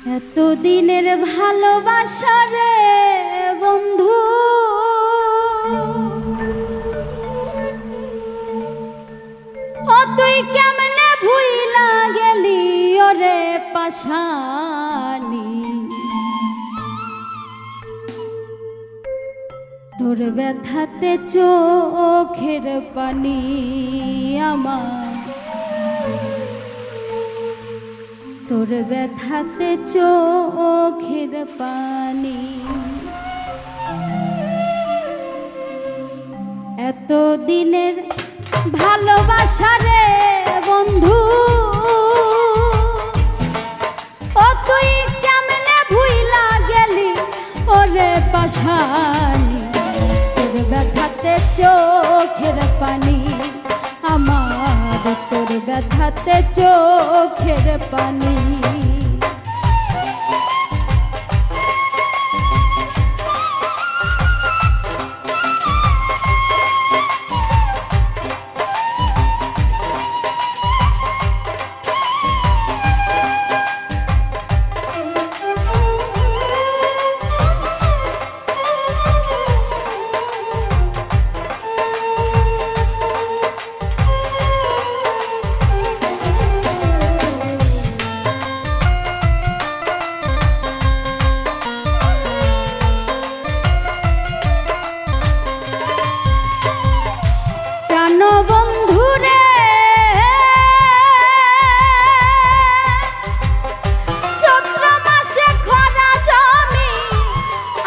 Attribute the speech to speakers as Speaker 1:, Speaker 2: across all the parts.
Speaker 1: এতদিনের ভালোবাসা রে বন্ধু, ও তুই কেমনে ভুইলা গেলি ওরে পাশানি। তোর ব্যথাতে চোখের পানি আমার, তোর ব্যথাতে চোখের পানি। এতদিনের ভালোবাসা রে বন্ধু, ও তুই কেমনে ভুইলা গেলি ওরে পাশানি। তোর ব্যথাতে চোখের পানি আমার, তোর ব্যথাতে চোখের পানি।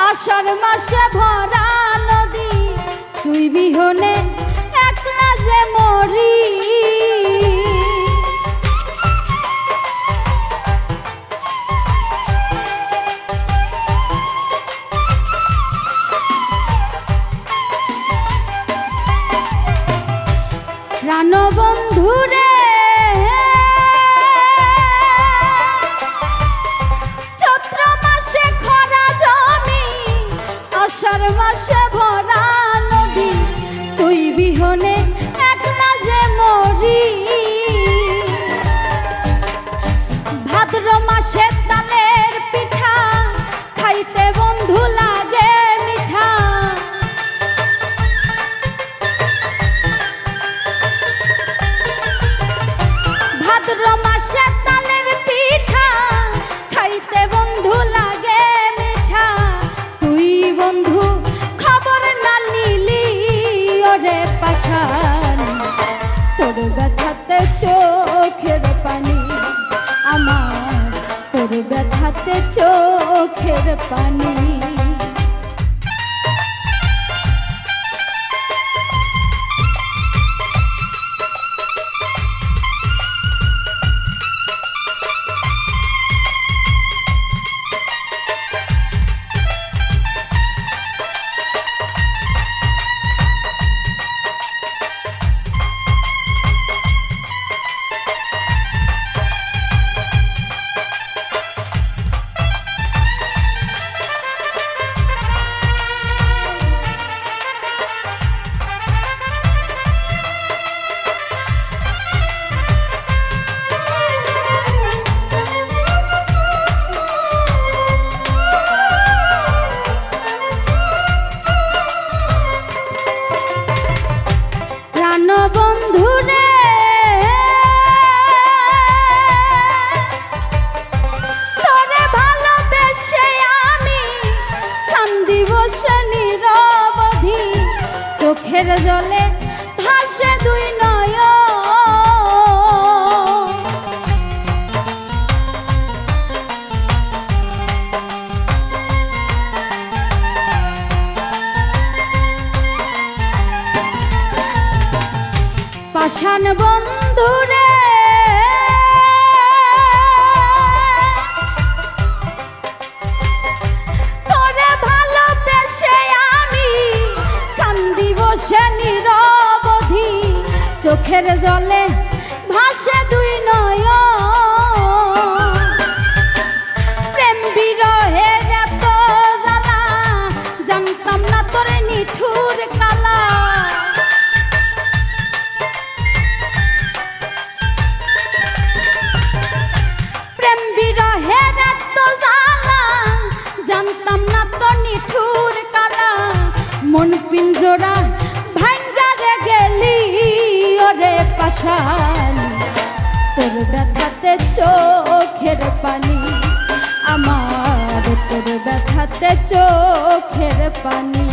Speaker 1: আষাঢ় মাসে ভরা নদী, তুই বিহনে একলা যে মরি। প্রাণবন্ধু রে চৈত্র মাসে খরা জমি, আষাঢ় মাসে ভরা নদী, তুই বিহনে একলা যে মরি। ভাদ্র মাসে তালের পিঠা খাইতে বন্ধু লাগে মিঠা। ভাদ্র মাসে তালের পিঠা খাইতে বন্ধু লাগে মিঠা। তুই বন্ধু খবর না নিলি ওরে পাশানি। তোর ব্যথাতে চোখের পানি আমার, তোর ব্যথাতে চোখের পানি। পিঞ্জরা ভাঙ্গা রে গেলি ওরে পাশানি তোর ব্যথাতে চোখের পানি আমার তোর ব্যথাতে চোখের পানি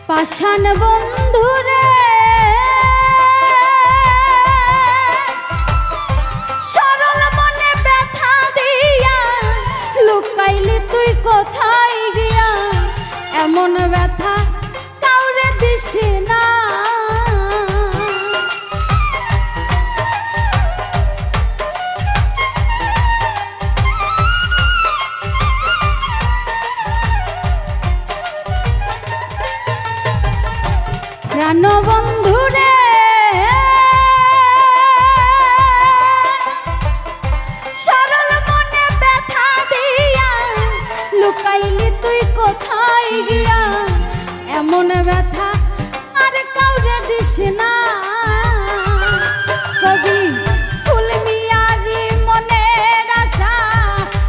Speaker 1: পাষাণ বন্ধুরে সরল মনে ব্যথা দিয়া লুকাইলি তুই কোথায় গিয়া এমন ব্যথা কাউরে দিস না প্রাণ বন্ধুরে সরল মনে ব্যথা দিয়া লুকাইলি তুই কোথায় গিয়া এমন ব্যথা আর কাউরে দিস না কবি ফুল মিয়ারি মনের আশা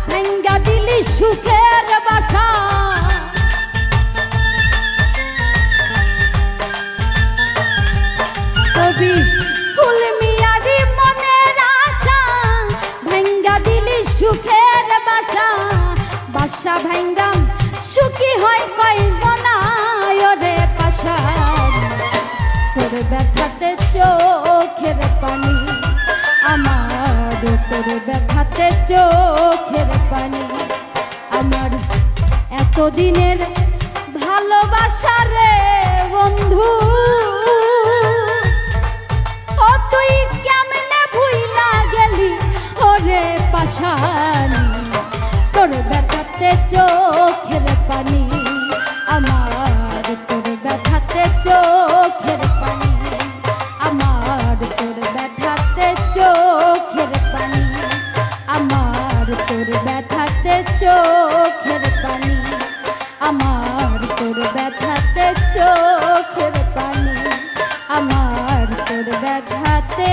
Speaker 1: ভাঙ্গা দিলি সুখের বাসা কবি ফুল মিয়ারি মনের আশা ভাঙ্গা দিলি সুখের বাসা বাসা ভাঙ্গা সুখী হয় কয়জনা ওরে পাশান তোর ব্যথাতে চোখের পানি আমার তোর ব্যথাতে চোখের পানি আমার এতদিনের ভালোবাসা রে বন্ধু তুই কেমনে ভুইলা গেলি ওরে পাশানি তোর ব্যথাতে চোখের পানি আমার তোর ব্যথাতে চোখের পানি আমার তোর ব্যথাতে চোখের পানি আমার তোর ব্যথাতে চোখের পানি আমার তোর ব্যথাতে চোখের পানি আমার তোর ব্যথাতে